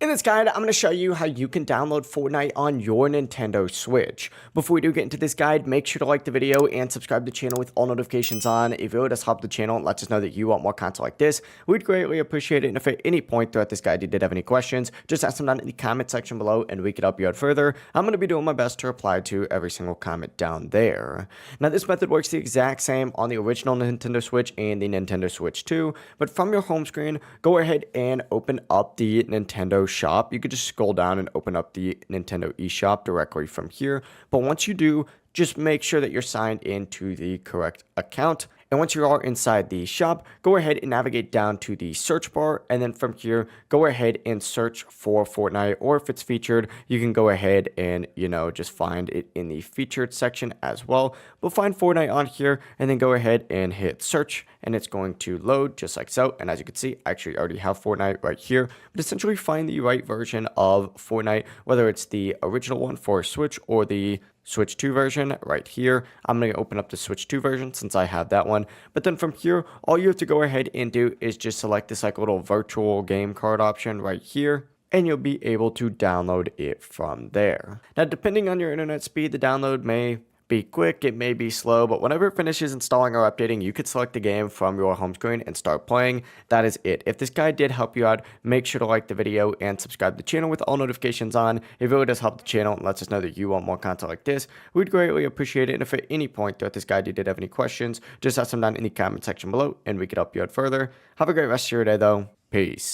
In this guide, I'm going to show you how you can download Fortnite on your Nintendo Switch. Before we do get into this guide, make sure to like the video and subscribe to the channel with all notifications on. If it really does help the channel and lets us know that you want more content like this, we'd greatly appreciate it. And if at any point throughout this guide you did have any questions, just ask them down in the comment section below and we could help you out further. I'm going to be doing my best to reply to every single comment down there. Now, this method works the exact same on the original Nintendo Switch and the Nintendo Switch 2, but from your home screen, go ahead and open up the Nintendo shop. You could just scroll down and open up the Nintendo eShop directly from here. But once you do, just make sure that you're signed into the correct account. And once you are inside the shop, go ahead and navigate down to the search bar. And then from here, go ahead and search for Fortnite. Or if it's featured, you can go ahead and, just find it in the featured section as well. But find Fortnite on here and then go ahead and hit search. And it's going to load just like so. And as you can see, I actually already have Fortnite right here. But essentially find the right version of Fortnite, whether it's the original one for Switch or the Switch 2 version right here. I'm going to open up the Switch 2 version since I have that one. But then from here, all you have to go ahead and do is just select this little virtual game card option right here, and you'll be able to download it from there. Now, depending on your internet speed, the download may be quick, it may be slow, but whenever it finishes installing or updating, you could select the game from your home screen and start playing. That is it. If this guide did help you out, make sure to like the video and subscribe to the channel with all notifications on. It really does help the channel and lets us know that you want more content like this. We'd greatly appreciate it. And if at any point throughout this guide you did have any questions, just ask them down in the comment section below and we could help you out further. Have a great rest of your day though. Peace.